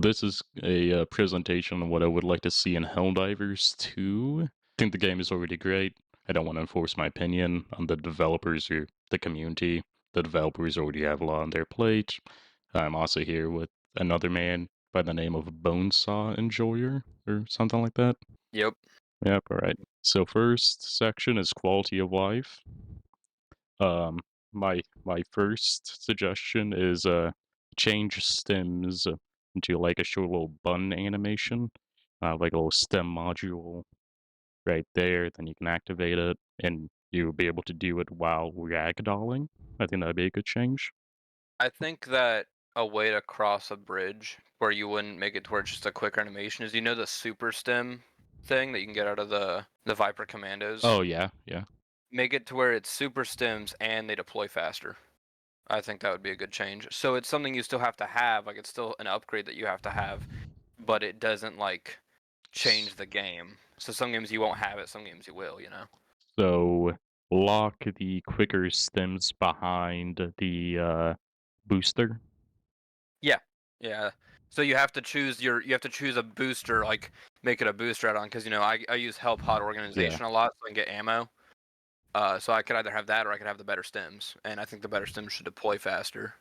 this is a presentation of what I would like to see in Helldivers 2. I think the game is already great. I don't want to enforce my opinion on the developers or the community. The developers already have a lot on their plate. I'm also here with another man by the name of Bonesaw Enjoyer or something like that. Yep. Yep, alright. So first section is quality of life. Um, my first suggestion is change stems into like a short little button animation, like a little stem module right there. Then you can activate it, and you'll be able to do it while ragdolling. I think that'd be a good change. I think that a way to cross a bridge where you wouldn't make it to where it's just a quick animation is the super stem thing that you can get out of the Viper Commandos. Oh yeah, yeah, Make it to where it's super stems and they deploy faster. I think that would be a good change. So it's something you still have to have, like it's still an upgrade that you have to have, but it doesn't like S- change the game. So some games you won't have it, some games you will, you know. So lock the quicker stems behind the booster. Yeah. Yeah. So you have to choose a booster, like make it a booster add-on because I use Help Hot Yeah. Organization a lot so I can get ammo. So I could either have that or I could have the better stems, and I think the better stems should deploy faster.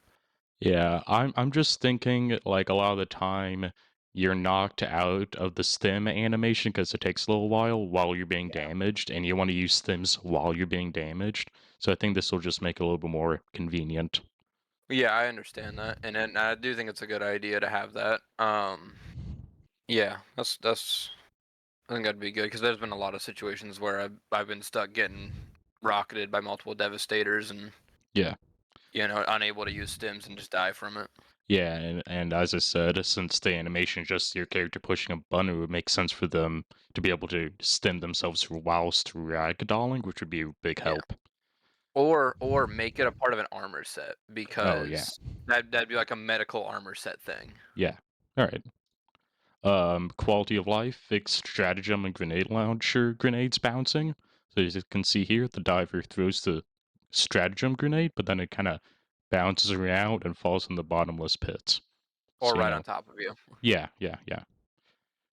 Yeah, I'm just thinking like a lot of the time you're knocked out of the stem animation because it takes a little while you're being Yeah. damaged, and you want to use stems while you're being damaged. So I think this will just make it a little bit more convenient. Yeah, I understand that, and then I do think it's a good idea to have that. Yeah, that's I think that'd be good because there's been a lot of situations where I've been stuck getting rocketed by multiple devastators and Yeah. unable to use stims and just die from it. Yeah, and as I said, since the animation is just your character pushing a button, it would make sense for them to be able to stem themselves whilst ragdolling, which would be a big Yeah. help. Or make it a part of an armor set Oh yeah. because that'd be like a medical armor set thing. Yeah. All right. Quality of life, fixed stratagem and grenade launcher grenades bouncing. So as you can see here, the diver throws the stratagem grenade, but then it kind of bounces around and falls in the bottomless pits. Or So, right on top of you. yeah, yeah, yeah.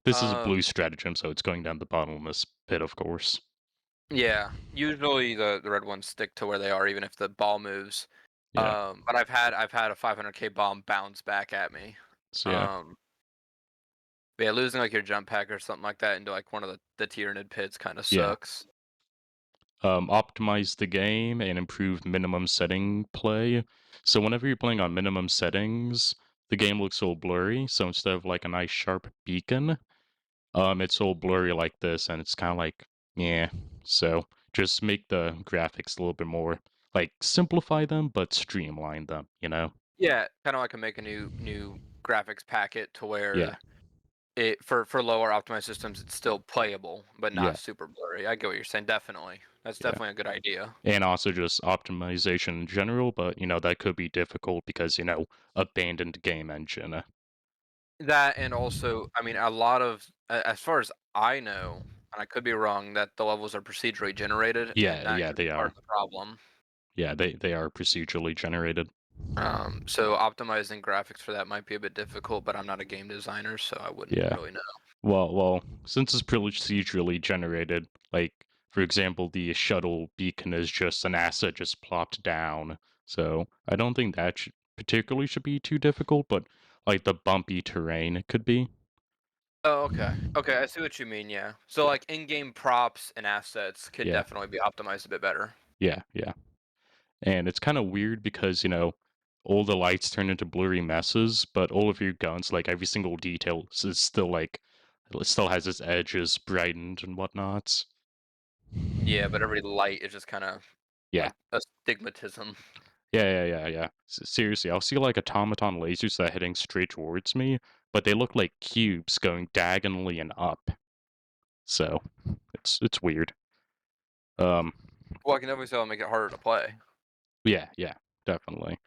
This is a blue Um, stratagem, so it's going down the bottomless pit, of course. yeah, usually the red ones stick to where they are even if the ball moves. Yeah. But I've had a 500k bomb bounce back at me. So, yeah, Um, but yeah, losing like your jump pack or something like that into like one of the Tyranid pits kind of yeah. sucks. Optimize the game and improve minimum setting play. So whenever you're playing on minimum settings, the game looks all blurry. So instead of like a nice sharp beacon, it's all blurry like this, and it's kind of like, yeah. So just make the graphics a little bit more like simplify them, but streamline them. You know? Yeah, kind of like make a new graphics packet to Yeah, where it for lower optimized systems it's still playable but not yeah, super blurry. I get what you're saying. Definitely, that's yeah. definitely a good idea. And also just optimization in general, but that could be difficult because abandoned game engine. That and also, I mean, a lot of as far as I know, and I could be wrong, that the levels are procedurally generated, and Yeah, that yeah, could be they part of are. the problem. Yeah, they are procedurally generated. So optimizing graphics for that might be a bit difficult, but I'm not a game designer, so I wouldn't Yeah. really know. Well, since it's procedurally generated, like for example, the shuttle beacon is just an asset just plopped down. So I don't think that particularly should be too difficult, but like the bumpy terrain it could be. Oh, okay. Okay, I see what you mean, yeah. So, like, in-game props and assets could Yeah, definitely be optimized a bit better. yeah, yeah. And it's kind of weird because all the lights turn into blurry messes, but all of your guns, like every single detail, is still like it still has its edges brightened and whatnots. Yeah, but every light is just kinda Yeah. like astigmatism. Yeah, yeah, yeah, yeah. Seriously, I'll see like automaton lasers that are heading straight towards me, but they look like cubes going diagonally and up. So it's weird. Um, Well, I can definitely see how make it harder to play. yeah, yeah, definitely.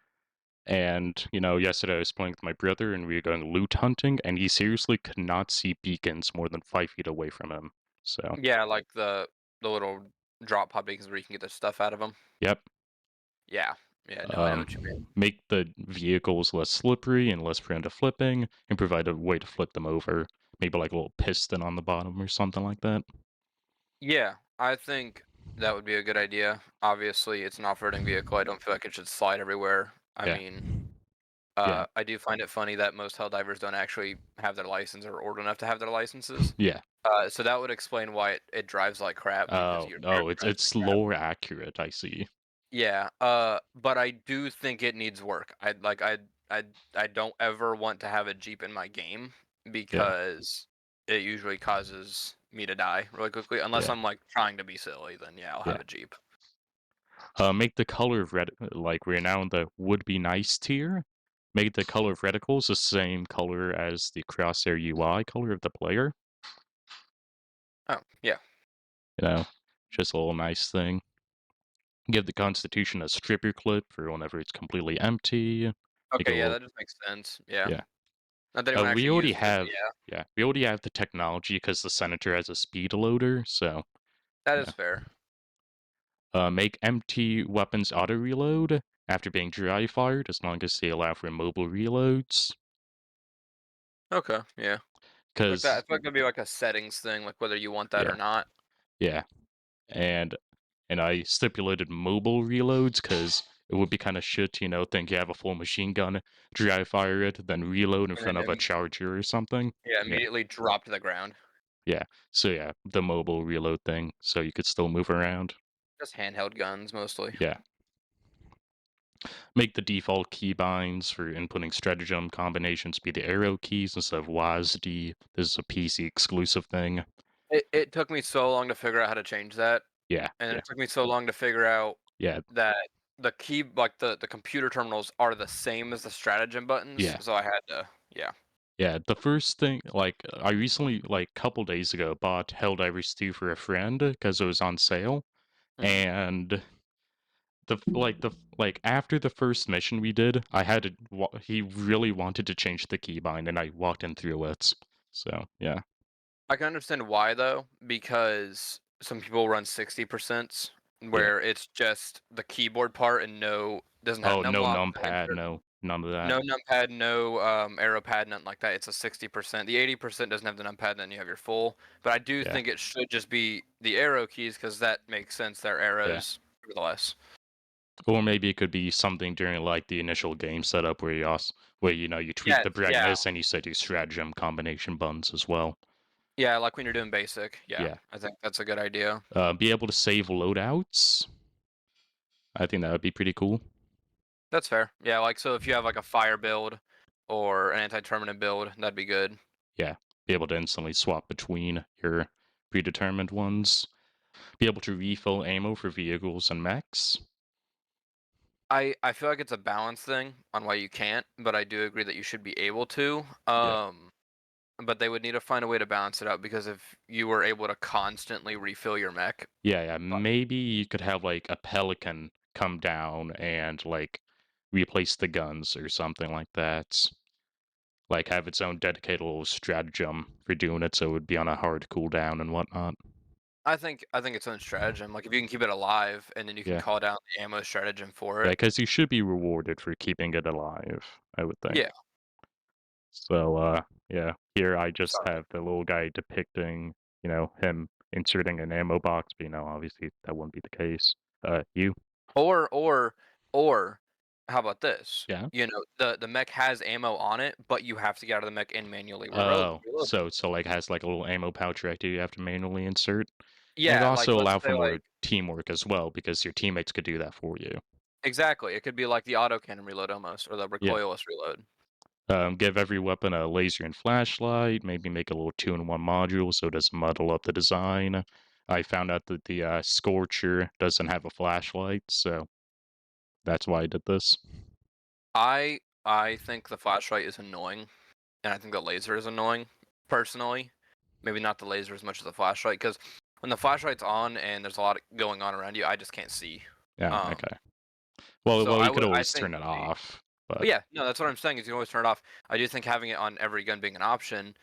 And yesterday I was playing with my brother, and we were going loot hunting, and he seriously could not see beacons more than 5 feet away from him. So, Yeah, like the little drop pod beacons where you can get the stuff out of them. yep, Yeah. Yeah, no, I know what you mean. Make the vehicles less slippery and less prone to flipping, and provide a way to flip them over. Maybe like a little piston on the bottom or something like that. Yeah, I think that would be a good idea. Obviously, it's an off-roading vehicle. I don't feel like it should slide everywhere. I Yeah, mean, yeah, I do find it funny that most Helldivers don't actually have their license or old enough to have their licenses. yeah. So that would explain why it drives like crap because Oh, your oh, character it's drives it's like crap. lore accurate. I see. Yeah, but I do think it needs work. I I don't ever want to have a Jeep in my game Yeah, because it usually causes me to die really quickly. Unless yeah, I'm like trying to be silly, then yeah, I'll yeah. have a Jeep. Make the color of like we're now in the would be nice tier. Make the color of reticles the same color as the crosshair UI color of the player. Oh, yeah. You know, just a little nice thing. Give the Constitution a stripper clip for whenever it's completely empty. Make it a Okay, yeah, little, that just makes sense. Yeah. yeah. Not that anyone We actually already uses it, but have, yeah, yeah, we already have the technology because the Senator has a speed loader. So, that is yeah. fair. Make empty weapons auto reload after being dry fired, as long as they allow for mobile reloads. Okay, yeah. Like that, I Because, feel like that'd be like a settings thing, like whether you want that or yeah, not. yeah, and I stipulated mobile reloads because it would be kind of shit, think you have a full machine gun, dry fire it, then reload in And front then of a charger or something. yeah, Yeah, immediately drop to the ground. yeah. So yeah, the mobile reload thing, so you could still move around. Just handheld guns mostly. Yeah. Make the default keybinds for inputting stratagem combinations be the arrow keys instead of WASD. This is a PC exclusive thing. It took me so long to figure out how to change that, Yeah, and yeah, it took me so long to figure out yeah, that the key like the computer terminals are the same as the stratagem buttons, yeah. so I had to yeah. Yeah, the first thing, like, I recently, like, couple days ago, bought Helldivers 2 for a friend because it was on sale, Mhm. and after the first mission we did, I had to. He really wanted to change the keybind, and I walked him through it. So yeah. I can understand why though, because some people run 60% Yeah. where it's just the keyboard part and no doesn't have Oh, num no lock, numpad, no none of that. no numpad, no arrow pad, nothing like that. It's a 60%. The 80% doesn't have the numpad, then you have your full. But I do Yeah, think it should just be the arrow keys because that makes sense. They're yeah. arrows, nevertheless. Or maybe it could be something during like the initial game setup where you tweak Yes, the yeah, brightness and you set your stratagem combination buttons as well. yeah. Like when you're doing basic. Yeah, Yeah. I think that's a good idea. Be able to save loadouts. I think that would be pretty cool. That's fair. Yeah, like so if you have like a fire build or an anti-terminant build, that'd be good. Yeah. Be able to instantly swap between your predetermined ones. Be able to refill ammo for vehicles and mechs. I feel like it's a balance thing on why you can't, but I do agree that you should be able to. Yeah. But they would need to find a way to balance it out because if you were able to constantly refill your mech, Yeah, yeah. like, Maybe you could have like a pelican come down and like replace the guns or something like that. Like have its own dedicated little stratagem for doing it so it would be on a hard cooldown and whatnot. I think it's own stratagem. Like if you can keep it alive and then you can Yeah. call down the ammo stratagem for Yeah, it. because you should be rewarded for keeping it alive, I would think. Yeah. So, yeah, here I just Sorry. have the little guy depicting, him inserting an ammo box, but, obviously that wouldn't be the case. You? Or how about this? Yeah. The mech has ammo on it, but you have to get out of the mech and manually Oh, reload it. so like has like a little ammo pouch right there you have to manually insert. And it Yeah, like also let's allow for say more like teamwork as well because your teammates could do that for you. exactly. It could be like the autocannon reload almost, or the Yeah. recoilless reload. Give every weapon a laser and flashlight. Maybe make a little two-in-one module so it doesn't muddle up the design. I found out that the Scorcher doesn't have a flashlight, so that's why I did this. I think the flashlight is annoying, and I think the laser is annoying, personally. Maybe not the laser as much as the flashlight, because when the flashlight's on and there's a lot going on around you, I just can't see. Yeah, Um, okay. Well, so well, I you could would I always think turn it the off, but but yeah, no, that's what I'm saying is you can always turn it off. I do think having it on every gun being an option.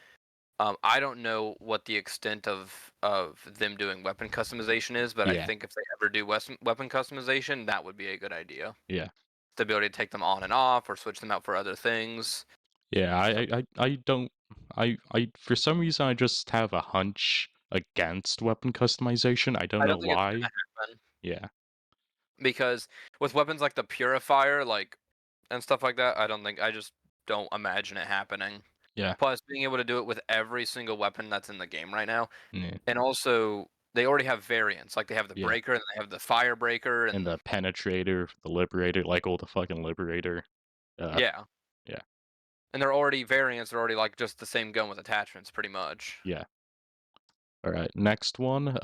I don't know what the extent of them doing weapon customization is, but I yeah, think if they ever do weapon customization, that would be a good idea. yeah. the ability to take them on and off or switch them out for other things. Yeah, So I don't I for some reason I just have a hunch against weapon customization. I don't I know don't think it's why. gonna happen Yeah, because with weapons like the Purifier, like and stuff like that, I just don't imagine it happening. yeah, Plus, being able to do it with every single weapon that's in the game right now, yeah, and also they already have variants. Like they have the yeah. breaker and they have the fire breaker, And and the penetrator, the liberator, like all the fucking liberator. Uh, yeah, yeah, and they're already variants. They're already like just the same gun with attachments, pretty much. yeah. All right, next one.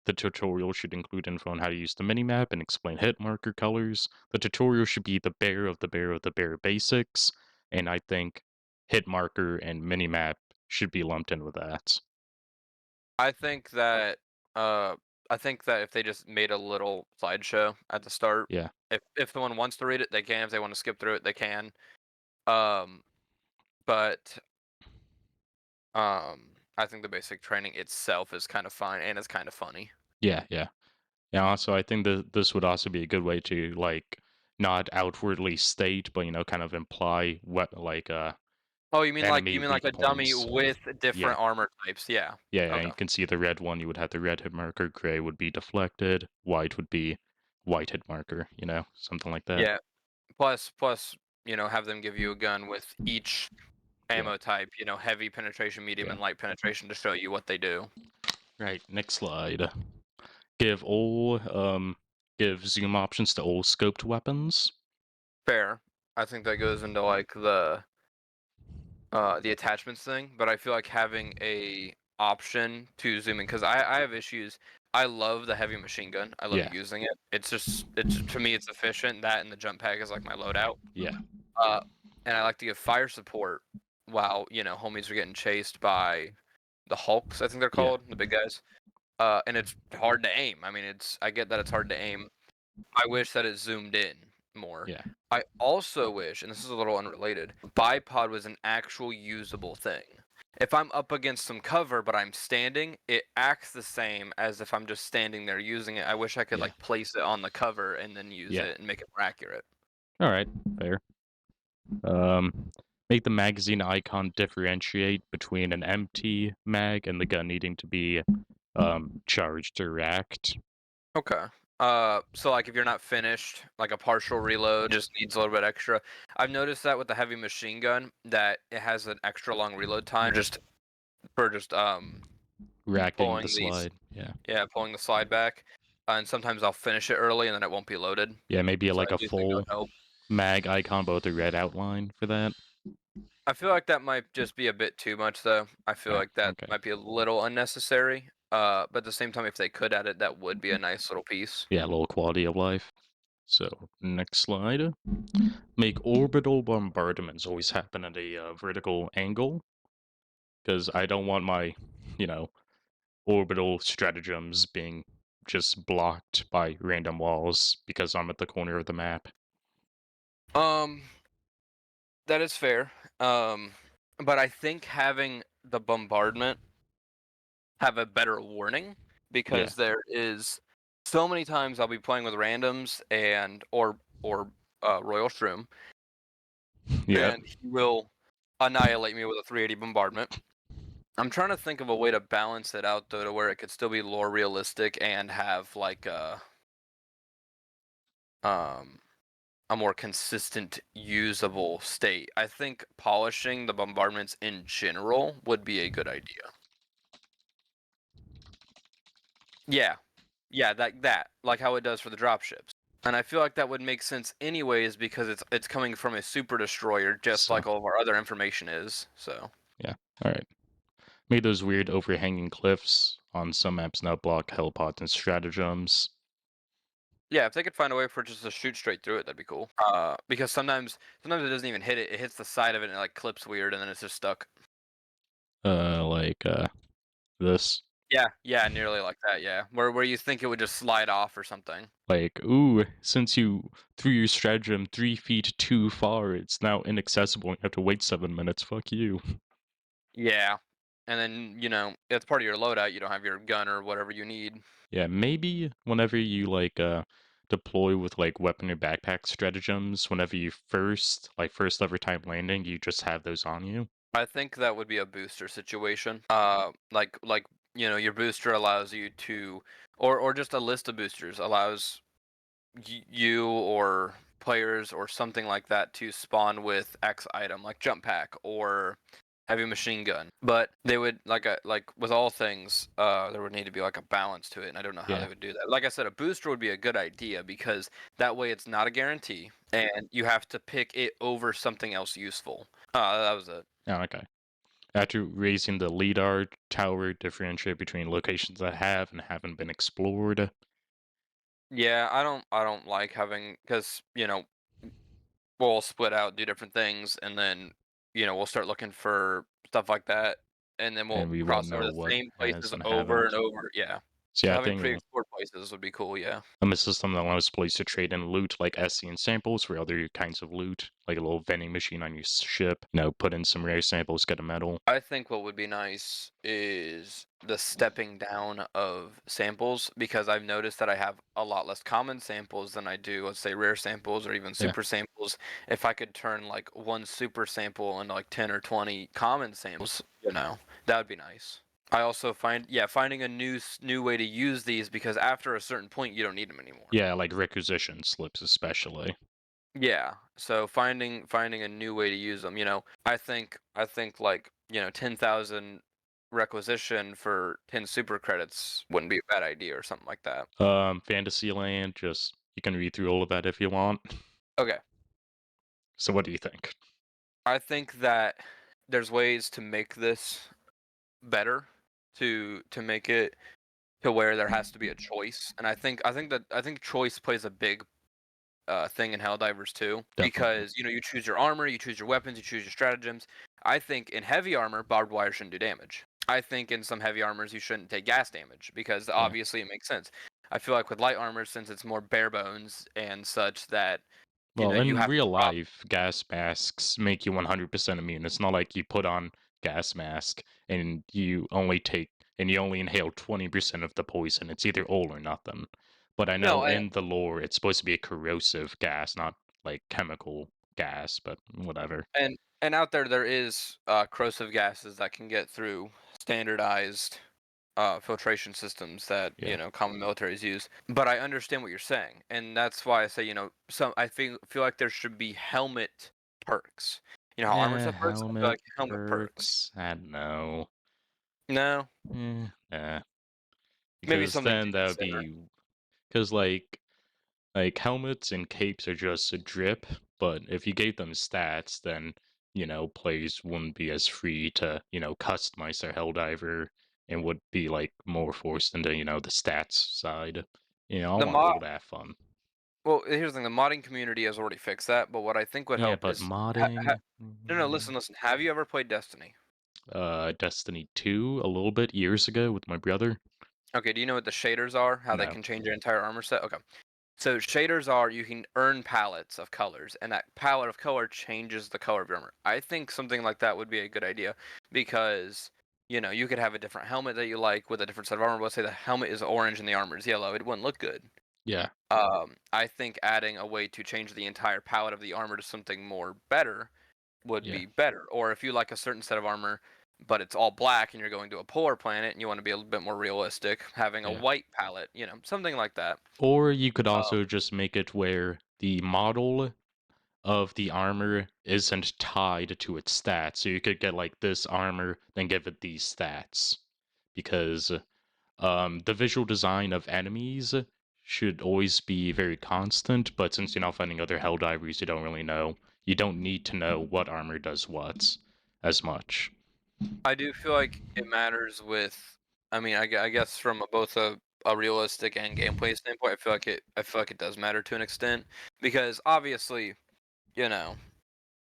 The tutorial should include info on how to use the minimap and explain hit marker colors. The tutorial should be the bare of the bare of the bare basics, and I think hit marker and minimap should be lumped in with that. I think that uh I think that if they just made a little slideshow at the start, Yeah, if someone wants to read it, they can. If they want to skip through it, they can. Um, but I think the basic training itself is kind of fine and it's kind of funny. yeah, yeah. Yeah, also, I think that this would also be a good way to like not outwardly state, but kind of imply what Oh, enemy you mean like weak a dummy points. with Yeah, different armor types? Yeah. yeah, yeah. Okay. You can see the red one. You would have the red hit marker. Gray would be deflected. White would be white hit marker. Something like that. Yeah. Plus, have them give you a gun with each Yeah, ammo type, heavy penetration, medium, yeah. and light penetration to show you what they do. Right. Next slide. Give all give zoom options to all scoped weapons. Fair. I think that goes into like the attachments thing, but I feel like having a option to zoom in because I have issues. I love the heavy machine gun. I love Yeah, using it. It's to me it's efficient. That and the jump pack is like my loadout. yeah, Uh, and I like to give fire support while homies are getting chased by the Hulks. I think they're yeah, called the big guys. And it's hard to aim. I mean, I get that it's hard to aim. I wish that it zoomed in more. yeah, I also wish, and this is a little unrelated, bipod was an actual usable thing. If I'm up against some cover but I'm standing, it acts the same as if I'm just standing there using it. I wish I could yeah, like place it on the cover and then use yeah. it and make it more accurate. All right, fair. Make the magazine icon differentiate between an empty mag and the gun needing to be charged or racked. Okay. So like if you're not finished, like a partial reload just needs a little bit extra. I've noticed that with the heavy machine gun that it has an extra long reload time just Racking the pulling these slide. Yeah. yeah, pulling the slide back. And sometimes I'll finish it early and then it won't be loaded. Yeah, maybe So like I a do think it would full help. mag icon, but with a red outline for that. I feel like that might just be a bit too much though. I feel Yeah, like that okay. might be a little unnecessary. But at the same time if they could add it, that would be a nice little piece. Yeah, a little quality of life. So, next slide. Make orbital bombardments always happen at a vertical angle, because I don't want my, you know, orbital stratagems being just blocked by random walls because I'm at the corner of the map. Um that is fair. But I think having the bombardment have a better warning Yeah. because there is so many times I'll be playing with randoms and or Royal Shroom Yep. and he will annihilate me with a 380 bombardment. I'm trying to think of a way to balance it out though to where it could still be lore realistic and have like um a more consistent usable state. I think polishing the bombardments in general would be a good idea. Yeah. Yeah, like how it does for the dropships. And I feel like that would make sense anyways because it's coming from a super destroyer just So, like all of our other information is. So yeah. All right. Made those weird overhanging cliffs on some maps now block hellpots and stratagems. yeah, if they could find a way for it just to shoot straight through it, that'd be cool. Because sometimes it doesn't even hit it. It hits the side of it and it like clips weird and then it's just stuck. Like this. Yeah, yeah, nearly like that, yeah. Where you think it would just slide off or something. Like, ooh, since you threw your stratagem 3 feet too far, it's now inaccessible and you have to wait 7 minutes. Fuck you. Yeah. And then, it's part of your loadout, you don't have your gun or whatever you need. Yeah, maybe whenever you deploy with like weapon or backpack stratagems whenever you first every time landing, you just have those on you? I think that would be a booster situation. Like your booster allows you to, or just a list of boosters allows you or players or something like that to spawn with X item, like jump pack or heavy machine gun. But they would like with all things, there would need to be like a balance to it, and I don't know how Yeah. they would do that. Like I said, a booster would be a good idea because that way it's not a guarantee, and you have to pick it over something else useful. That was it. Oh, okay. After raising the LIDAR tower, differentiate between locations that have and haven't been explored. Yeah, I don't like having because we'll split out, do different things, and then we'll start looking for stuff like that, and then we'll And we won't cross over know the what same has places and over and haven't. over. Yeah. So So yeah, I having think pre-explored places would be cool. Yeah. I'm a system that allows players to trade in loot like SC and samples for other kinds of loot, like a little vending machine on your ship. Put in some rare samples, get a medal. I think what would be nice is the stepping down of samples because I've noticed that I have a lot less common samples than I do, let's say, rare samples or even Yeah. super samples. If I could turn like one super sample into like 10 or 20 common samples, that would be nice. I also finding a new way to use these because after a certain point you don't need them anymore. Yeah, like requisition slips especially. Yeah. So finding a new way to use them, I think like, 10,000 requisition for 10 super credits wouldn't be a bad idea or something like that. Fantasyland, just you can read through all of that if you want. Okay. So what do you think? I think that there's ways to make this better to make it to where there has to be a choice. And I think choice plays a big thing in Helldivers too, Definitely. because you choose your armor, you choose your weapons, you choose your stratagems. I think in heavy armor, barbed wire shouldn't do damage. I think in some heavy armors you shouldn't take gas damage because Yeah. obviously it makes sense. I feel like with light armor, since it's more bare bones and such that Well, you in have to real drop. life, gas masks make you 100% immune. It's not like you put on gas mask and you only inhale 20% of the poison. It's either all or nothing. But I know No, in the lore it's supposed to be a corrosive gas, not like chemical gas, but whatever. and out there is corrosive gases that can get through standardized filtration systems that Yeah. common militaries use. But I understand what you're saying, and that's why I say some I feel like there should be helmet perks. You know how armors have perks. I feel Helmet like helmet perks. perks. I don't know. No, Nah. maybe Because something to then that would consider. be because like helmets and capes are just a drip, but if you gave them stats, then players wouldn't be as free to customize their Helldiver and would be like more forced into the stats side. I The want mod. people to have fun. Well, here's the thing: the modding community has already fixed that. But what I think would Yeah, help but is no, no. modding, Listen. Have you ever played Destiny? Destiny 2 a little bit years ago with my brother. Okay. Do you know what the shaders are? How they No. can change your entire armor set? Okay. So shaders are you can earn palettes of colors, and that palette of color changes the color of your armor. I think something like that would be a good idea because you could have a different helmet that you like with a different set of armor. Let's say the helmet is orange and the armor is yellow. It wouldn't look good. Yeah. I think adding a way to change the entire palette of the armor to something more better would Yeah. be better. Or if you like a certain set of armor, but it's all black and you're going to a polar planet and you want to be a little bit more realistic, having a Yeah. white palette, something like that. Or you could Um, also just make it where the model of the armor isn't tied to its stats. So you could get like this armor, then give it these stats. Because the visual design of enemies should always be very constant, but since you're not fighting other Helldivers, you don't really know. You don't need to know what armor does what as much. I do feel like it matters with. I mean, I guess from both a realistic and gameplay standpoint, I feel like it does matter to an extent because obviously, you know,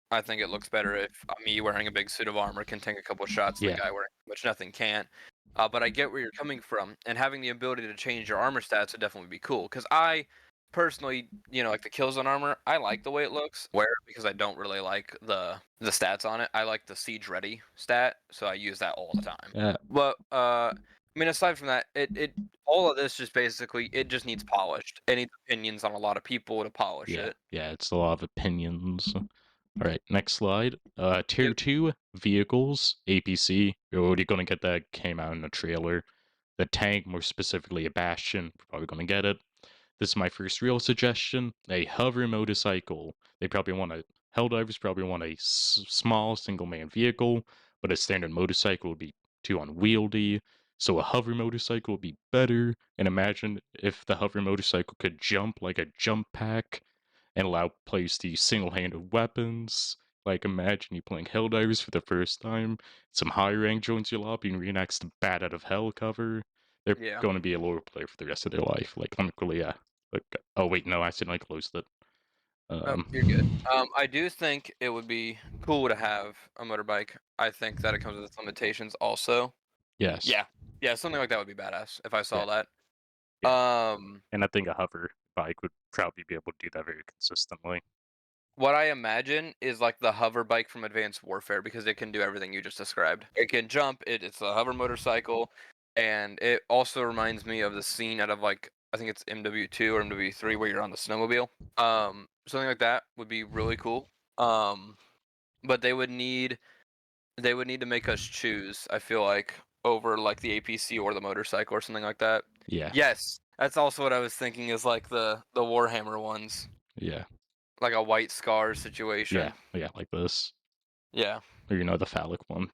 I think it looks better if me wearing a big suit of armor can take a couple shots and the Yeah, guy wearing which nothing can't. But I get where you're coming from, and having the ability to change your armor stats would definitely be cool. Because I personally, like the kills on armor, I like the way it looks. Where because I don't really like the stats on it. I like the siege ready stat, so I use that all the time. yeah, But I mean, aside from that, it all of this just basically it just needs polished. It needs opinions on a lot of people to polish Yeah, it. yeah, it's a lot of opinions. All right, next slide. Tier Yep. 2 vehicles, APC. You're already gonna get that. Came out in the trailer. The tank, more specifically a Bastion, probably gonna get it. This is my first real suggestion. A hover motorcycle. They probably want a Helldivers probably want a small single man vehicle, but a standard motorcycle would be too unwieldy. So a hover motorcycle would be better. And imagine if the hover motorcycle could jump like a jump pack and allow players to use single-handed weapons. Like imagine you playing Helldivers for the first time, some high rank joins your lobby and reenacts the Bat Out of Hell cover. They're Yeah. going to be a lower player for the rest of their life. Like literally, yeah. Like, oh wait, no, I accidentally closed it. Oh, you're good. Um, I do think it would be cool to have a motorbike. I think that it comes with its limitations also. yes, Yeah. Yeah, something like that would be badass if I yeah, saw that. yeah, Um, and I think a hover bike would probably be able to do that very consistently. what I imagine is like the hover bike from Advanced Warfare because it can do everything you just described. It can jump, it's a hover motorcycle, and it also reminds me of the scene out of like I think it's MW2 or MW3 where you're on the snowmobile. Something like that would be really cool. Um, but they would need to make us choose, I feel like, over like the APC or the motorcycle or something like that. Yeah, Yes, that's also what I was thinking is like the Warhammer ones, yeah, like a White Scar yeah, situation. yeah, like this, Yeah, or the phallic one.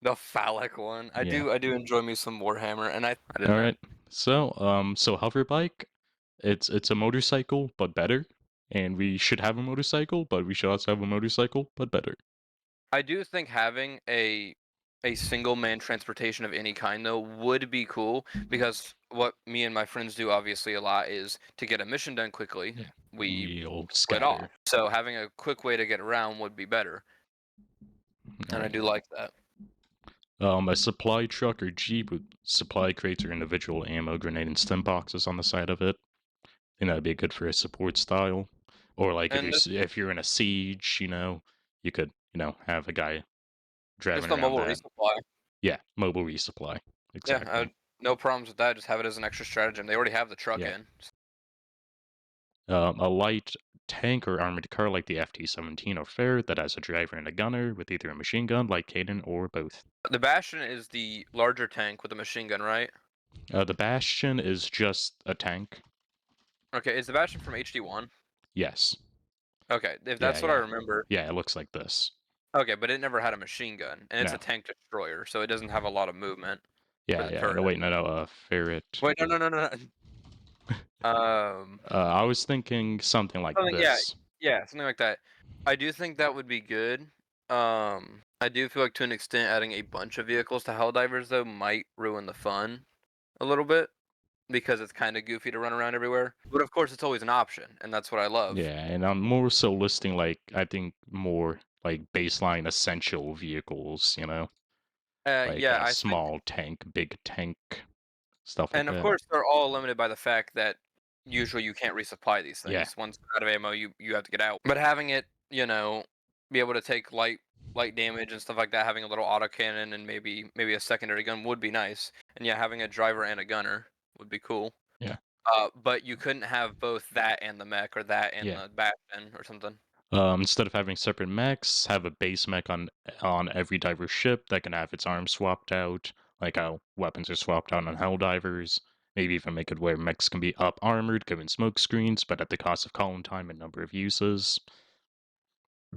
the phallic one. I Yeah. do I do enjoy me some Warhammer, and I didn't All know. right. So hover bike, it's a motorcycle but better, and we should have a motorcycle, but we should also have a motorcycle but better. I do think having a single man transportation of any kind though would be cool because what me and my friends do obviously a lot is to get a mission done quickly, Yeah. we We'll split off. scatter. So having a quick way to get around would be better, All and I right. do like that. A supply truck or jeep with supply crates or individual ammo, grenade, and stim boxes on the side of it. And that'd be good for a support style. Or like if And if you're in a siege, you could have a guy just driving the around mobile that. resupply. Yeah, mobile resupply. Yeah, Exactly. no problems with that. Just have it as an extra stratagem. They already have the truck Yeah. in. A light tank or armored car like the FT-17 or Fair that has a driver and a gunner with either a machine gun like Caden or both. The Bastion is the larger tank with a machine gun, right? The Bastion is just a tank. Okay, is the Bastion from HD1? Yes. Okay, if Yeah, that's what I yeah. remember. Yeah, it looks like this. Okay, but it never had a machine gun, and it's a No. tank destroyer, so it doesn't have a lot of movement for Yeah, the yeah. turret. No, wait, no, no. Ferret. Wait, no, no, no, no, no. I was thinking something like Something, yeah, this. yeah, something like that. I do think that would be good. I do feel like to an extent adding a bunch of vehicles to Helldivers though might ruin the fun a little bit because it's kind of goofy to run around everywhere. But of course, it's always an option, and that's what I love. Yeah, and I'm more so listing like I think more like baseline essential vehicles, like Yeah, a I think. small tank, big tank, stuff like And of that. course, they're all limited by the fact that usually you can't resupply these Yeah, things. Once you're out of ammo, you have to get out. But having it, be able to take light damage and stuff like that, having a little autocannon and maybe a secondary gun would be nice. And yeah, having a driver and a gunner would be cool. yeah, But you couldn't have both that and the mech or that and yeah. the Bastion or something. Instead of having separate mechs, have a base mech on every diver ship that can have its arms swapped out, like how weapons are swapped out on Helldivers. Maybe even make it where mechs can be up armored, given smoke screens, but at the cost of column time and number of uses.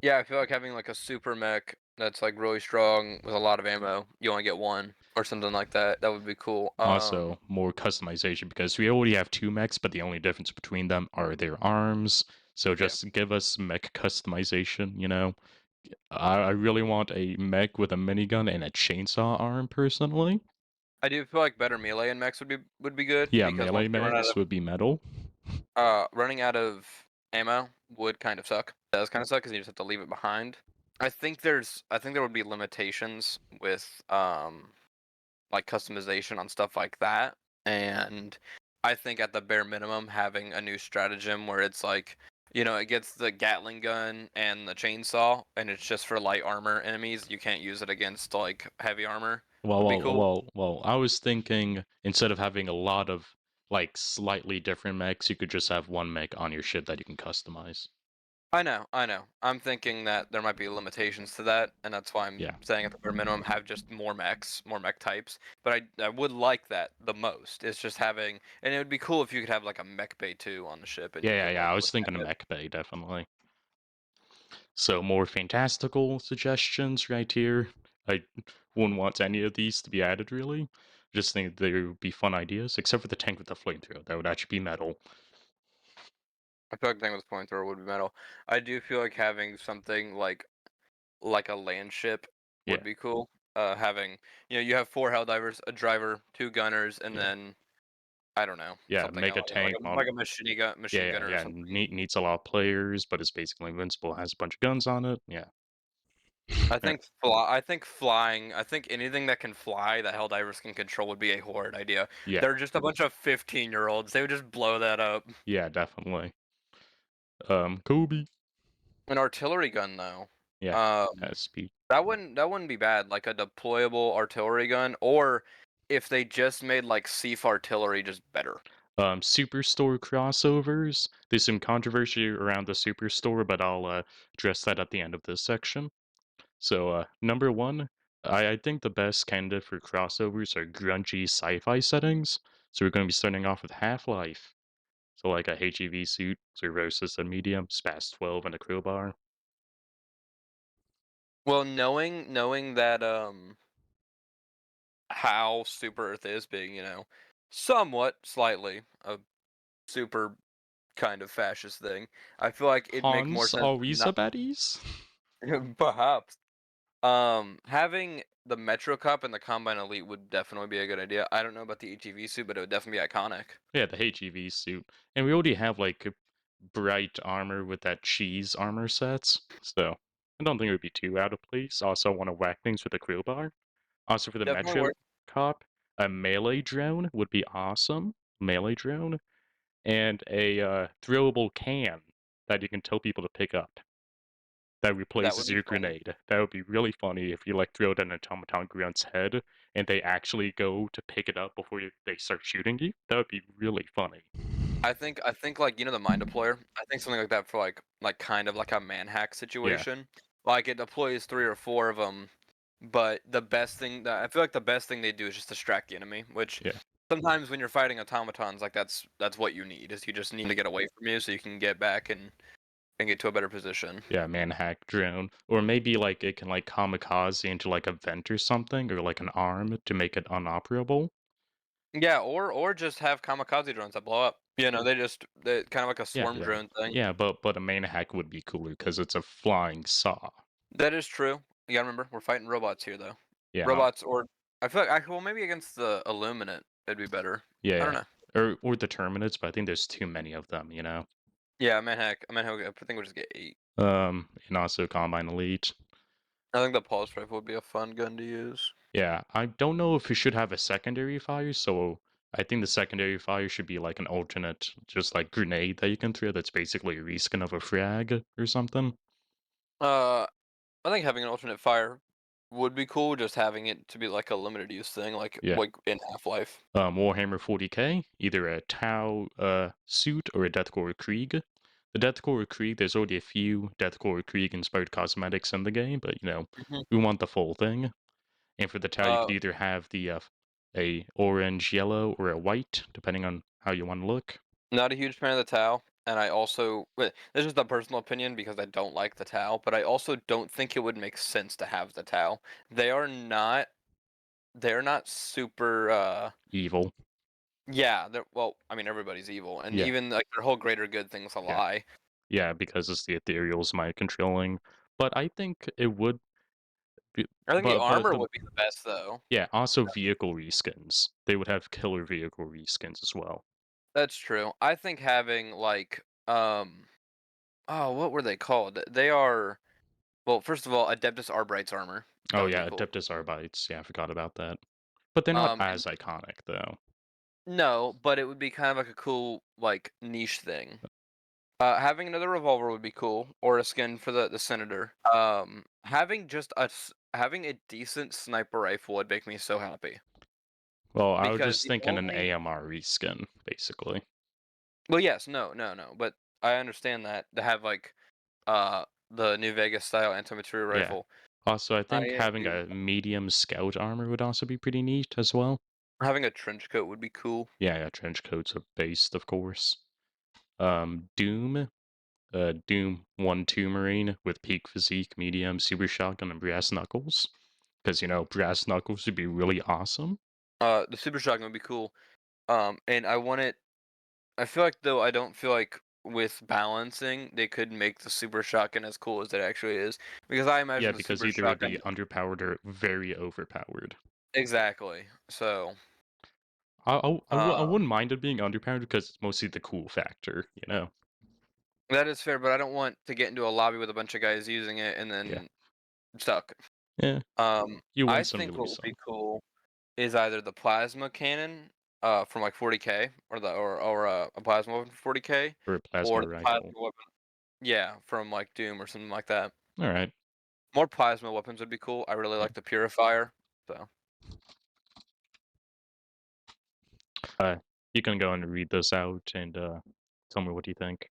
Yeah, I feel like having like a super mech that's like really strong with a lot of ammo, you only get one or something like that. That would be cool. Also, more customization because we already have two mechs, but the only difference between them are their arms. So Yeah. just give us mech customization. I really want a mech with a minigun and a chainsaw arm personally. I do feel like better melee and mechs would be good Yeah, because once melee you run out mechs of would be metal. running out of ammo would kind of suck. It does kind of suck because you just have to leave it behind. I think there would be limitations with like customization on stuff like that, and I think at the bare minimum having a new stratagem where it's like it gets the Gatling gun and the chainsaw, and it's just for light armor enemies. You can't use it against like heavy armor. Well, would be well, cool. well, well, I was thinking instead of having a lot of like slightly different mechs, you could just have one mech on your ship that you can customize. I know, I know. I'm thinking that there might be limitations to that, and that's why I'm Yeah. saying at the bare minimum have just more mechs, more mech types. But I would like that the most. It's just having, and it would be cool if you could have like a mech bay too on the ship, and Yeah, you yeah, could yeah. like I look was thinking at of it. mech bay, definitely. So more fantastical suggestions right here. I wouldn't want any of these to be added really. Just think they would be fun ideas, except for the tank with the flamethrower. That would actually be metal. I feel like the thing with flamethrower would be metal. I do feel like having something like a land ship would Yeah, be cool. Having you have four Helldivers, a driver, two gunners, and yeah, then I don't know yeah. something Make else, a tank like on. a Yeah, machine yeah, gunner or yeah. something. Needs a lot of players, but it's basically invincible. Has a bunch of guns on it. Yeah, yeah, I think flying. I think anything that can fly that Helldivers can control would be a horrid idea. yeah, They're just a bunch of 15-year-olds. They would just blow that up. yeah. Definitely. Kobe. An artillery gun though. Yeah, Um, has speed. that wouldn't be bad. Like a deployable artillery gun, or if they just made like Sief artillery just better. Superstore crossovers. There's some controversy around the Superstore, but I'll address that at the end of this section. So, number one, I think the best candidate for crossovers are grungy sci-fi settings. So we're going to be starting off with Half-Life. So like a HEV suit, Cirrhosis and Medium, Spas 12, and a crowbar. Well, knowing that how Super Earth is being, somewhat slightly a super kind of fascist thing, I feel like it'd make more Hans sense to not Ariza baddies? perhaps. Having the Metro Cup and the Combine Elite would definitely be a good idea. I don't know about the HEV suit, but it would definitely be iconic. Yeah, the HEV suit. And we already have like bright armor with that cheese armor sets. So I don't think it would be too out of place. Also, I want to whack things with a crowbar. Also, for the Definitely Metro worth. Cop, a melee drone would be awesome. Melee drone. And a throwable can that you can tell people to pick up. That That would replaces be your funny. grenade. That would be really funny if you like throw it at an automaton grunt's head and they actually go to pick it up before they start shooting you. That would be really funny. I think like the mind deployer. I think something like that for like kind of like a manhack Yeah, situation. Like it deploys three or four of them, but the best thing that I feel like the best thing they do is just distract the enemy. Which yeah, sometimes when you're fighting automatons, like that's what you need is you just need to get away from you so you can get back and get to a better position. yeah, man hack drone. Or maybe like it can like kamikaze into like a vent or something, or like an arm to make it unoperable. Yeah, or just have kamikaze drones that blow up. They kind of like a Yeah, swarm yeah. drone thing. Yeah, but a main hack would be cooler because it's a flying saw. That is true. You gotta remember, we're fighting robots here though. Yeah, Robots or I feel like well maybe against the Illuminate it'd be better. yeah, I don't yeah. know. Or the Terminates, but I think there's too many of them, you know? Yeah, I think we'll just get 8. And also Combine Elite. I think the pulse rifle would be a fun gun to use. Yeah, I don't know if we should have a secondary fire, so I think the secondary fire should be like an alternate, just like grenade that you can throw that's basically a reskin of a frag or something. Uh, I think having an alternate fire would be cool. Just having it to be like a limited use thing, like Yeah. in Half Life. Warhammer 40k, either a Tau suit or a Deathcore Krieg. The Deathcore Krieg, there's already a few Deathcore Krieg inspired cosmetics in the game, but Hmm. we want the full thing. And for the Tau, you Uh, could either have the a orange, yellow, or a white, depending on how you want to look. Not a huge fan of the Tau, and I also this is just a personal opinion because I don't like the Tau, but I also don't think it would make sense to have the Tau. They are not they're not super Evil. yeah, they're well, I mean everybody's evil, and Yeah, even like their whole greater good thing's a yeah, lie. yeah, because it's the ethereals mind controlling. But I think it would be, I think the but armor the would be the best though. yeah, also vehicle reskins. They would have killer vehicle reskins as well. That's true. I think having like oh, what were they called? They are well, first of all, Adeptus Arbright's armor. That Oh would be yeah, cool. Adeptus Arbites. Yeah, I forgot about that. But they're not And as iconic though. no, but it would be kind of like a cool like niche thing. Having another revolver would be cool, or a skin for the senator. Having just having a decent sniper rifle would make me so happy Well, I was because just the thinking an only AMR reskin, basically. well, yes, no, but I understand that to have like the New Vegas style anti-material Yeah. rifle. Also, I think I having do a medium scout armor would also be pretty neat as well. having a trench coat would be cool. Yeah, yeah, trench coats are based, of course. Doom, Doom 1-2 Marine with peak physique, medium, super shotgun, and brass knuckles. Because, brass knuckles would be really awesome. The super shotgun would be cool. And I want it. I feel like though I don't feel like with balancing they could make the super shotgun as cool as it actually is because I Yeah, imagine the because super either it would shotgun be underpowered or very overpowered. exactly. So, I uh, wouldn't mind it being underpowered because it's mostly the cool factor. that is fair, but I don't want to get into a lobby with a bunch of guys using it and Yeah. then stuck. Yeah, you win I some, you think what lose would be some. cool is either the plasma cannon, from like 40K or a plasma weapon for 40K Or a or plasma the plasma rifle. weapon, yeah, from like Doom or something like that. Alright. More plasma weapons would be cool. I really Yeah. like the purifier, so Uh, you can go and read this out and tell me what you think.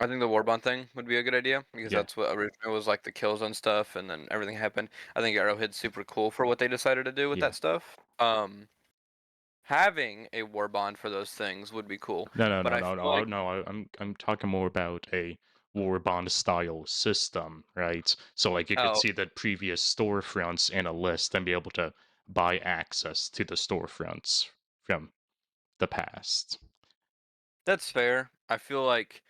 I think the Warbond thing would be a good idea because Yeah, that's what originally was like the kill zone stuff, and then everything happened. I think Arrowhead's super cool for what they decided to do with yeah. that stuff. Having a Warbond for those things would be cool, No, no, but no, I no, feel no, like no. I'm talking more about a war bond style system, right? So like you could oh, see the previous storefronts in a list and be able to buy access to the storefronts from the past. that's fair. I feel like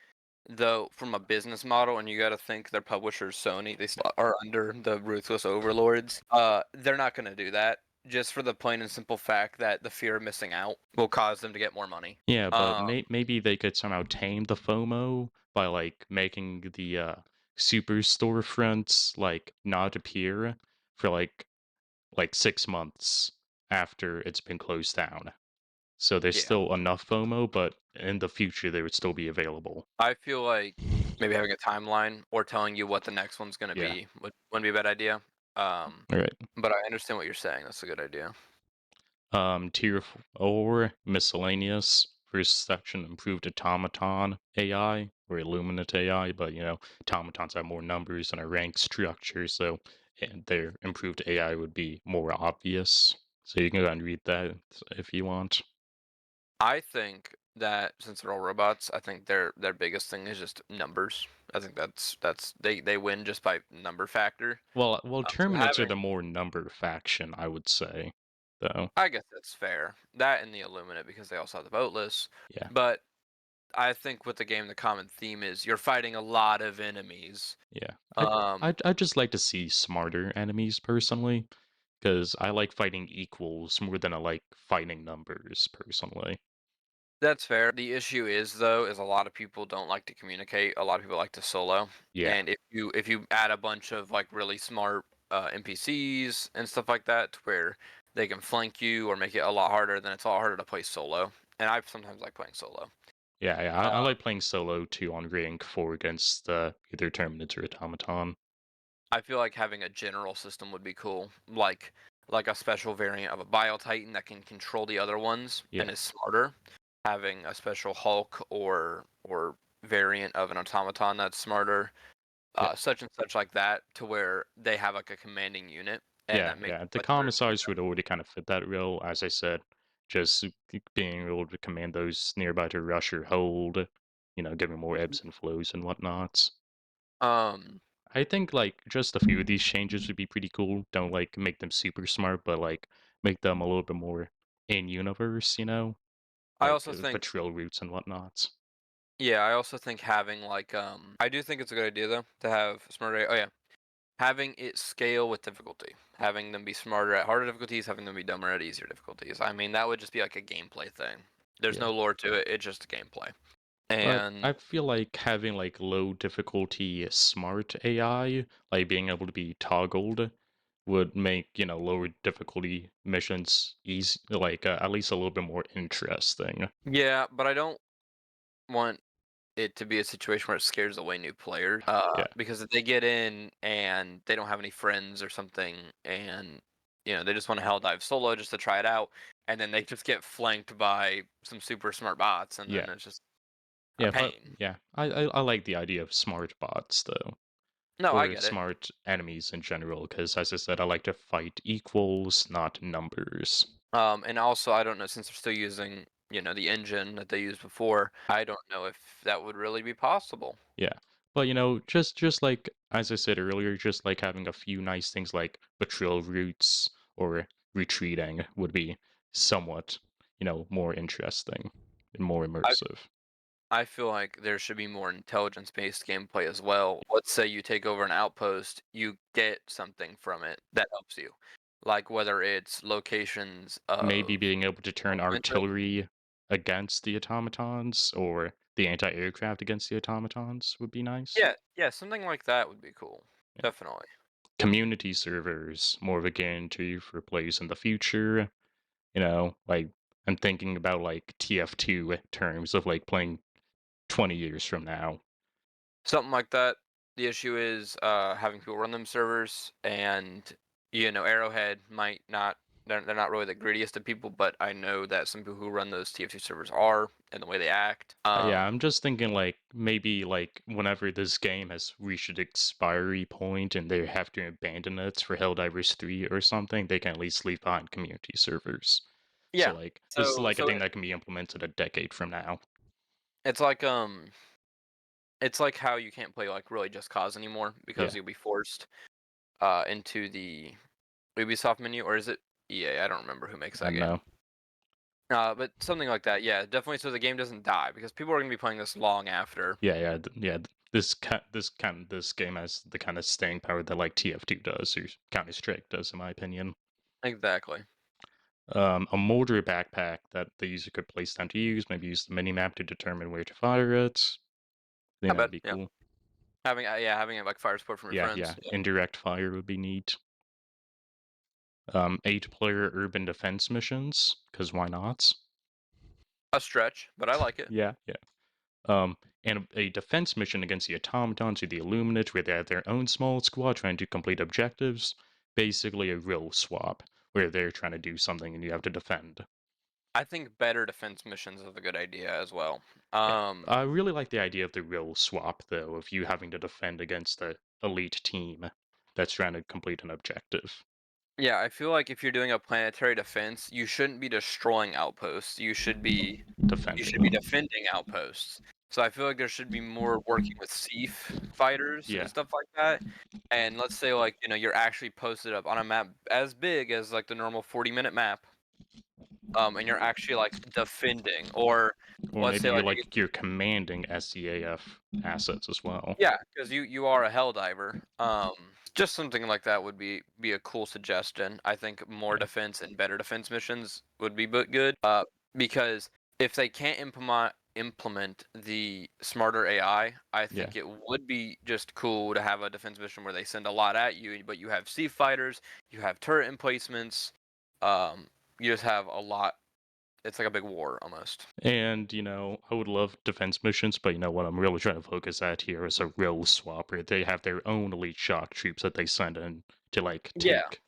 though from a business model, and you got to think their publisher Sony, they still are under the ruthless overlords. They're not going to do that just for the plain and simple fact that the fear of missing out will cause them to get more money. Yeah, but Um, maybe they could somehow tame the FOMO by like making the super storefronts like not appear for like 6 months after it's been closed down. So there's yeah, still enough FOMO, but in the future they would still be available. I feel like maybe having a timeline or telling you what the next one's going to Yeah. be wouldn't be a bad idea. Um, All right. but I understand what you're saying. That's a good idea. Tier 4 miscellaneous. First section improved automaton AI or Illuminate AI, but automatons have more numbers and a rank structure, so their improved AI would be more obvious. So you can go ahead and read that if you want. I think that since they're all robots, I think their biggest thing is just numbers. I think that's they win just by number factor. Well, So Terminids are having the more number faction, I would say, though. I guess that's fair. That and the Illuminate because they also have the boatless. Yeah, But I think with the game the common theme is you're fighting a lot of enemies. yeah. Um I'd just like to see smarter enemies personally, because I like fighting equals more than I like fighting numbers personally. That's fair. The issue is though, is a lot of people don't like to communicate. A lot of people like to solo. Yeah, And if you add a bunch of like really smart NPCs and stuff like that to where they can flank you or make it a lot harder, then it's a lot harder to play solo. And I sometimes like playing solo. yeah, yeah. I Uh, like playing solo too on rank 4 against either Terminids or Automaton. I feel like having a general system would be cool, like a special variant of a Bile Titan that can control the other ones and Yeah, is smarter. Having a special Hulk or variant of an automaton that's smarter, yeah, such and such like that, to where they have like a commanding unit, and yeah, that makes yeah. it The much harder to beat commissars would already kind of fit that role, as I said. Just being able to command those nearby to rush or hold, giving more them. ebbs and flows and whatnot. Um, I think like just a few of these changes would be pretty cool. Don't like make them super smart, but like make them a little bit more in universe, I like also think, patrol routes and whatnot. yeah, I also think having like, I do think it's a good idea though to have smarter. Oh yeah, having it scale with difficulty, having them be smarter at harder difficulties, having them be dumber at easier difficulties. I mean, that would just be like a gameplay thing. There's Yeah. no lore to it, it's just gameplay. But And I feel like having like low difficulty smart AI, like being able to be toggled, would make, lower difficulty missions easy, like at least a little bit more interesting. yeah, but I don't want it to be a situation where it scares away new players. Yeah, Because if they get in and they don't have any friends or something, and they just want to hell dive solo just to try it out, and then they just get flanked by some super smart bots, and yeah, then it's just a yeah. But pain. yeah, I like the idea of smart bots though, No, I or get it. smart enemies in general. Because as I said, I like to fight equals, not numbers. And also, I don't know, since they're still using, the engine that they used before, I don't know if that would really be possible. Yeah. But just like as I said earlier, just like having a few nice things like betrayal routes or retreating would be somewhat, more interesting and more I immersive. I feel like there should be more intelligence-based gameplay as well. Let's say you take over an outpost, you get something from it that helps you, like whether it's locations Maybe of being able to turn interest. artillery against the automatons or the anti-aircraft against the automatons would be nice. Yeah, yeah, something like that would be cool. Yeah. Definitely. Community servers, more of a guarantee for players in the future. Like I'm thinking about like TF2 terms of like playing 20 years from now. Something like that. The issue is having people run them servers, and Arrowhead might not. They're not really the greediest of people, but I know that some people who run those TF2 servers are, and the way they act. Yeah, I'm just thinking like maybe like whenever this game has reached its expiry point and they have to abandon it for Helldivers 3 or something, they can at least leave behind community servers. So Yeah. like this is So like a so thing that can be implemented a decade from now. it's like how you can't play like really Just Cause anymore because Yeah, you'll be forced into the Ubisoft menu, or is it EA? I don't remember who makes I that don't game. know. But something like that, yeah, definitely, so the game doesn't die because people are gonna be playing this long after. This game has the kind of staying power that like TF2 does or Counter Strike does, in my opinion. Exactly. A mortar backpack that the user could place down to use, maybe use the minimap to determine where to fire it. I think Not that'd bad. be Yeah. cool. Having it like fire support from your Yeah, friends. yeah. Yeah. Indirect fire would be neat. 8-player urban defense missions, because why not? A stretch, but I like it. Yeah, yeah. And a defense mission against the automatons or the Illuminate, where they have their own small squad trying to complete objectives. Basically, a role swap, where they're trying to do something and you have to defend. I think better defense missions is a good idea as well. Yeah. I really like the idea of the role swap, though, of you having to defend against the elite team that's trying to complete an objective. Yeah, I feel like if you're doing a planetary defense, you shouldn't be destroying outposts. You should be Defending. defending outposts. So I feel like there should be more working with Thief fighters and Yeah, stuff like that. And let's say like, you're actually posted up on a map as big as like the normal 40-minute map, and you're actually like defending, or or let's maybe say like you're commanding SCAF assets as well. yeah, because you are a hell diver. Just something like that would be a cool suggestion. I think more Yeah, defense and better defense missions would be good. Because if they can't implement the smarter I yeah. think it would be just cool to have a defense mission where they send a lot at you, but you have sea fighters, you have turret emplacements, um, you just have a lot. It's like a big war almost. And, I would love defense missions, but what I'm really trying to focus at here is a real swapper. They have their own elite shock troops that they send in to, like, Yeah. take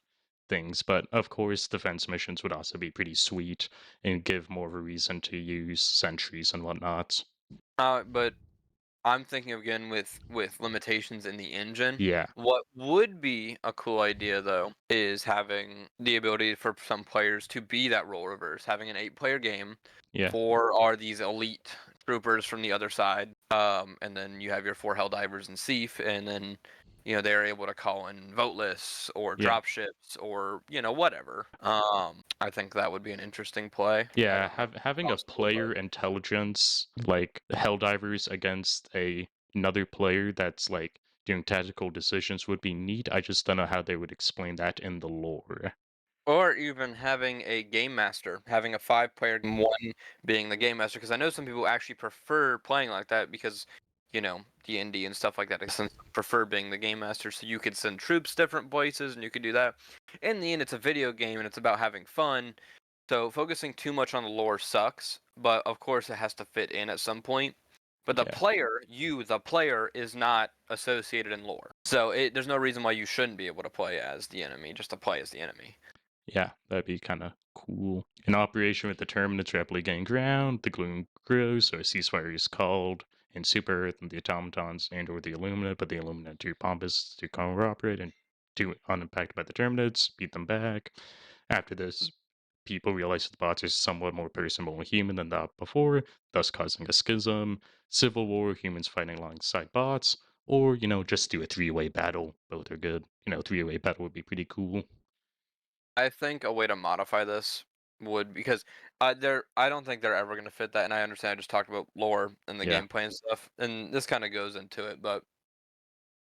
things. But, of course, defense missions would also be pretty sweet and give more of a reason to use sentries and whatnot. But I'm thinking again with limitations in the engine. Yeah, What would be a cool idea though is having the ability for some players to be that role reverse, having an 8-player game. yeah, 4 are these elite troopers from the other side, and then you have your 4 Helldivers and Thief, and then they're able to call in vote lists or yeah. drop ships or whatever. I think that would be an interesting play. I Yeah, don't know if it's having a possible, but player intelligence like Helldivers against another player that's like doing tactical decisions would be neat. I just don't know how they would explain that in the lore. or even having a game master, having a 5-player game, one being the game master, because I know some people actually prefer playing like that because, D&D and stuff like that. Some prefer being the game master, so you could send troops different places and you could do that. In the end, it's a video game and it's about having fun. So focusing too much on the lore sucks, but of course it has to fit in at some point. But Yeah. the player, is not associated in lore. So there's no reason why you shouldn't be able to play as the enemy, just to play as the enemy. Yeah, that'd be kind of cool. In operation with the Terminates rapidly gaining ground, the gloom grows, so a ceasefire is called in Super Earth and the automatons and/or the Illumina, but the Illumina are too pompous to cooperate and too unimpacted by the Terminates, beat them back. After this, people realize that the bots are somewhat more personable and human than that before, thus causing a schism, civil war, humans fighting alongside bots, or, just do a three-way battle. Both are good. Three-way battle would be pretty cool. I think a way to modify this would, because I don't think they're ever gonna fit that, and I understand I just talked about lore and the Yeah, gameplay and stuff, and this kind of goes into it, but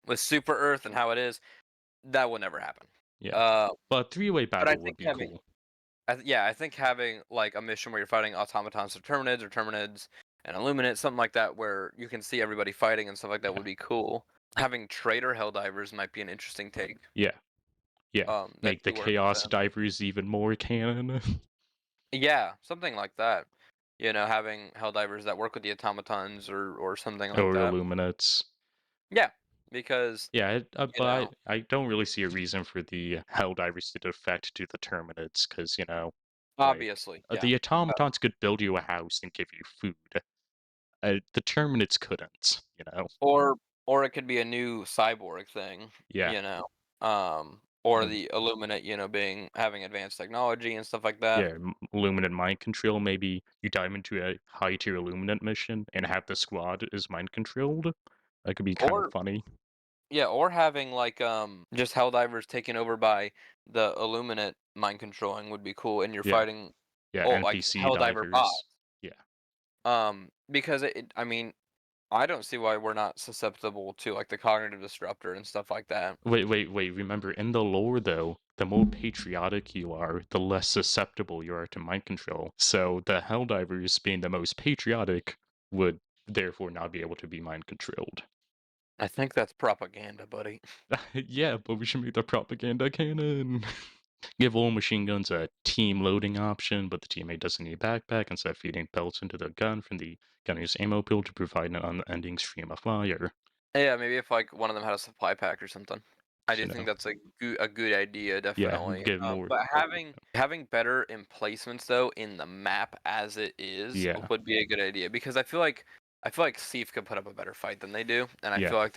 with Super Earth and how it is, that will never happen. yeah. Uh, But three-way but I battle would think be cool. yeah, I think having like a mission where you're fighting automatons or Terminids and Illuminates, something like that, where you can see everybody fighting and stuff like that Yeah, would be cool. Having traitor Helldivers might be an interesting take. yeah, yeah. That Make the do work with Chaos them. Divers even more canon. Yeah, something like that. Having Helldivers that work with the automatons or something like or that. Illuminates. Yeah, because Yeah, you know, but I don't really see a reason for the Helldivers to defect to the Terminates, because, like, obviously, yeah. the automatons could build you a house and give you food. The Terminates couldn't. Or it could be a new cyborg thing, Yeah, or and the Illuminate, being having advanced technology and stuff like that. yeah, Illuminate mind control. Maybe you dive into a high tier Illuminate mission and have the squad is mind controlled. That could be kind of Or funny. yeah, or having like just Helldivers taken over by the Illuminate mind controlling would be cool, and you're Yeah, fighting yeah, like NPC Helldiver divers. bots. Yeah. Because I mean, I don't see why we're not susceptible to like the cognitive disruptor and stuff like that. Wait. Remember, in the lore, though, the more patriotic you are, the less susceptible you are to mind control. So the Helldivers, being the most patriotic, would therefore not be able to be mind controlled. I think that's propaganda, buddy. Yeah, but we should make the propaganda cannon. Give all machine guns a team loading option, but the teammate doesn't need a backpack. Instead, feeding pelts into the gun from the gunner's ammo pool to provide an unending stream of fire. Yeah, maybe if like one of them had a supply pack or something. I do You think know, that's a good idea, yeah, definitely. give more. But having better emplacements though in the map as it is Yeah, would be a good idea, because I feel like Thief could put up a better fight than they do, and yeah, I feel like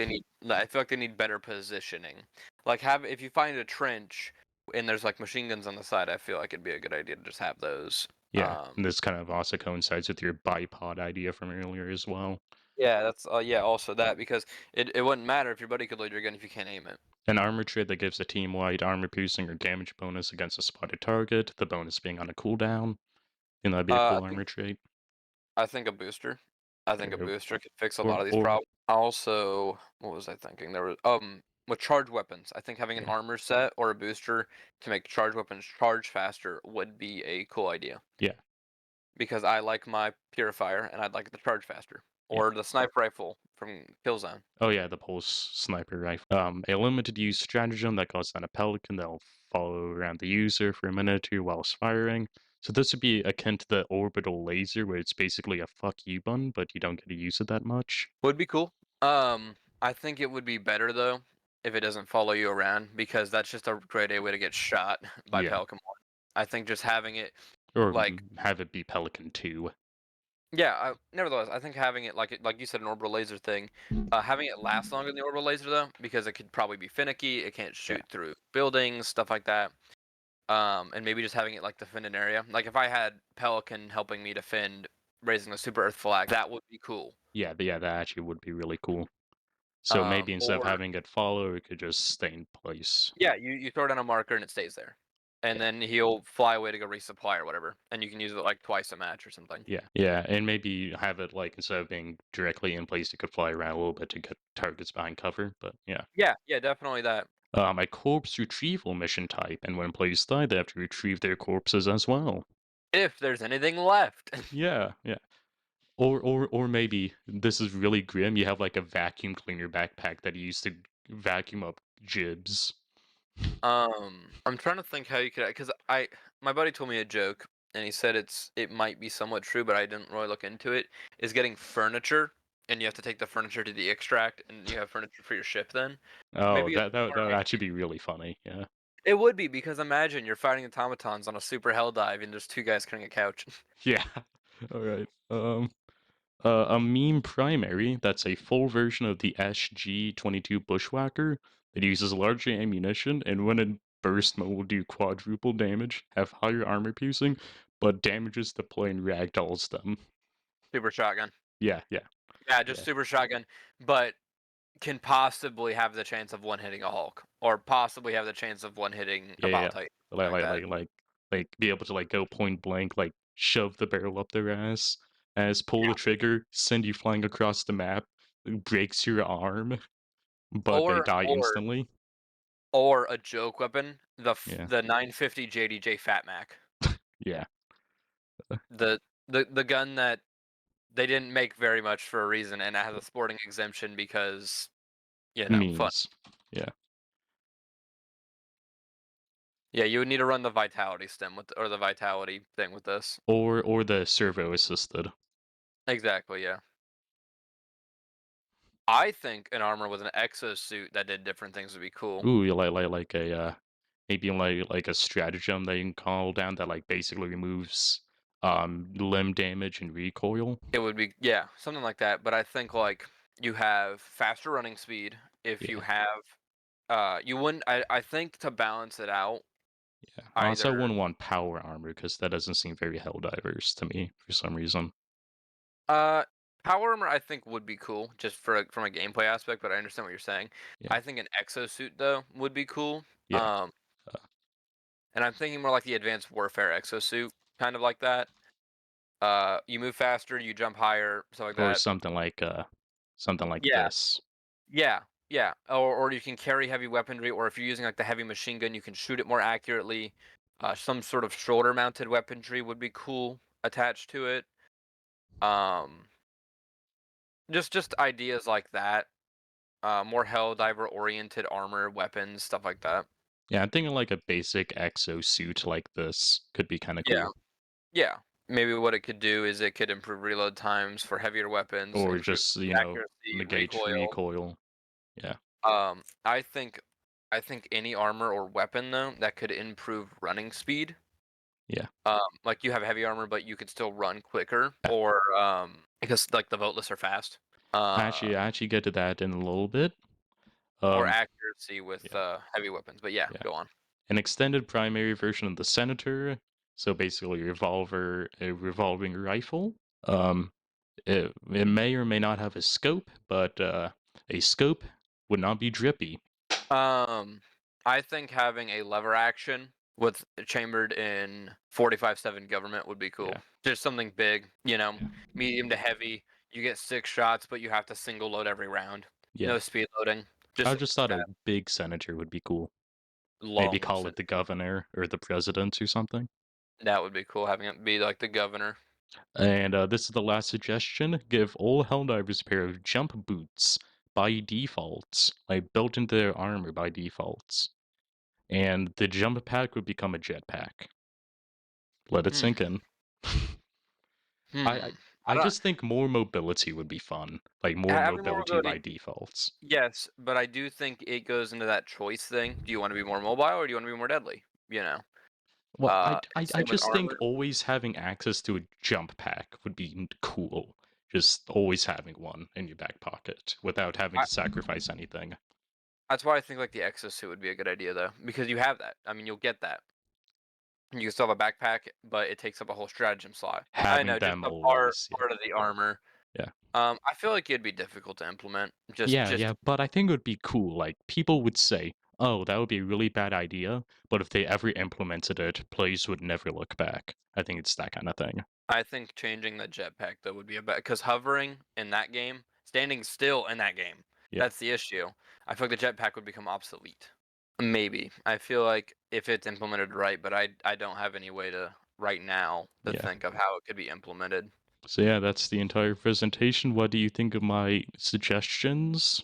they need better positioning. Like have if you find a trench and there's like machine guns on the side, I feel like it'd be a good idea to just have those. yeah. And this kind of also coincides with your bipod idea from earlier as well. Yeah, that's yeah, also that, because it wouldn't matter if your buddy could load your gun if you can't aim it. An armor trait that gives a team-wide armor piercing or damage bonus against a spotted target, the bonus being on a cooldown. That'd be a Uh, cool armor trait. I think a booster. I think a Or, booster could fix a lot or, of these or problems. Also, what was I thinking? There was with charged weapons. I think having an yeah, armor set or a booster to make charged weapons charge faster would be a cool idea. yeah, Because I like my purifier and I'd like it to charge faster. yeah. Or the sniper rifle from Killzone. Oh yeah, the pulse sniper rifle. A limited use stratagem that calls down a pelican that'll follow around the user for a minute or two whilst firing. So this would be akin to the orbital laser, where it's basically a fuck you button, but you don't get to use it that much. Would be cool. I think it would be better though if it doesn't follow you around, because that's just a great way to get shot by Yeah, Pelican. I think just having it or like have it be Pelican 2. yeah, nevertheless, I think having it like you said, an orbital laser thing, having it last longer than the orbital laser though, because it could probably be finicky. It can't Yeah, shoot through buildings, stuff like that. And maybe just having it like defend an area. Like if I had Pelican helping me defend, raising the Super Earth flag, that would be cool. yeah, that actually would be really cool. So maybe instead of Or having it follow, it could just stay in place. yeah, you throw down a marker and it stays there, and Yeah, then he'll fly away to go resupply or whatever, and you can use it like twice a match or something. yeah, and maybe have it like instead of being directly in place, it could fly around a little bit to get targets behind cover. But yeah. Yeah, yeah, definitely that. A corpse retrieval mission type, and when players die, they have to retrieve their corpses as well. If there's anything left. Yeah, yeah. Or maybe this is really grim. You have like a vacuum cleaner backpack that you use to vacuum up jibs. I'm trying to think how you could, because my buddy told me a joke, and he said it might be somewhat true, but I didn't really look into it. Is getting furniture and you have to take the furniture to the extract, and you have furniture for your ship then. Oh, Maybe it's that more would actually be really funny. Yeah. it would be because imagine you're fighting automatons on a super hell dive and there's two guys carrying a couch. Yeah. All right. A meme primary that's a full version of the SG-22 Bushwhacker that uses larger ammunition and when in burst mode will do quadruple damage, have higher armor piercing, but damages the plane ragdolls them. Super shotgun. Yeah, yeah, Yeah, just yeah, super shotgun, but can possibly have the chance of one hitting a Hulk, or possibly have the chance of one hitting a yeah, Bile yeah. Titan, Like, something like like, that. like, like, like, be able to like go point blank, like shove the barrel up their ass, as pull Yeah. the trigger, send you flying across the map, breaks your arm, but they Or die or instantly. or a joke weapon, Yeah, the 950 JDJ Fat Mac. yeah. The gun that they didn't make very much for a reason, and it has a sporting exemption because, fun. Memes. Yeah. Yeah, you would need to run the vitality stem or the vitality thing with this. Or the servo assisted. Exactly, yeah. I think an armor with an exosuit that did different things would be cool. Ooh, you like a maybe like a stratagem that you can call down that like basically removes limb damage and recoil. It would be, yeah, something like that, but I think, like, you have faster running speed if you Yeah, have, you wouldn't I think to balance it out, yeah. I also either wouldn't want power armor because that doesn't seem very Helldivers to me for some reason. uh, power armor I think would be cool just from a gameplay aspect, but I understand what you're saying. Yeah, I think an exosuit, though, would be cool, yeah. Uh, and I'm thinking more like the advanced warfare exosuit, kind of like that. You move faster, you jump higher, stuff like or that. something like Yeah. this. Yeah, yeah, or you can carry heavy weaponry, or if you're using, like, the heavy machine gun, you can shoot it more accurately. Some sort of shoulder-mounted weaponry would be cool attached to it. Um, just ideas like that. More Helldiver-oriented armor, weapons, stuff like that. Yeah, I'm thinking like a basic exosuit like this could be kind of Yeah, cool. yeah. Maybe what it could do is it could improve reload times for heavier weapons, Or improve just, accuracy, negate recoil. recoil. Yeah, I think any armor or weapon, though, that could improve running speed. yeah. Like you have heavy armor, but you could still run quicker, or because like the voteless are fast. I actually get to that in a little bit. Or Um, accuracy with yeah, heavy weapons. But yeah, yeah. go on. An extended primary version of the Senator. So basically, a revolving rifle. It may or may not have a scope, but a scope would not be drippy. Um, I think having a lever action with chambered in 45-7 government would be cool. Yeah, Just something big, yeah, medium to heavy. You get 6 shots, but you have to single load every round. yeah. No speed loading. I Just just thought a big senator would be cool. Maybe long. call it the governor or the president or something. That would be cool having it be like the governor. And this is the last suggestion. Give all Helldivers a pair of jump boots by default, like built into their armor by default. And the jump pack would become a jetpack. Let it Hmm. sink in. I, I Hmm. I I don't just think more mobility would be fun. Like more having more mobility mobility. by default. Yes, but I do think it goes into that choice thing. Do you want to be more mobile or do you want to be more deadly? You know. Well, And I same with just think armor. always having access to a jump pack would be cool. Just always having one in your back pocket without having I, to sacrifice anything. that's why I think like the exosuit would be a good idea though, because you have that. I mean, you'll get that. You can still have a backpack, but it takes up a whole stratagem slot. I Having know, just them a part always, yeah, part of the armor. yeah. I feel like it'd be difficult to implement. Yeah, Just yeah, but I think it would be cool. Like, people would say, oh, that would be a really bad idea, but if they ever implemented it, players would never look back. I think it's that kind of thing. I think changing the jetpack though would be a bad because hovering in that game, standing still in that game, Yeah, that's the issue. I feel like the jetpack would become obsolete. Maybe. I feel like if it's implemented right, but I don't have any way to right now to yeah. think of how it could be implemented. So yeah, that's the entire presentation. What do you think of my suggestions?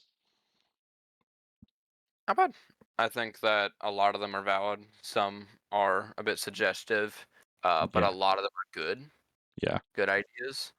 Not bad. I think that a lot of them are valid. Some are a bit suggestive, but a Yeah, lot of them are good. yeah. Good ideas.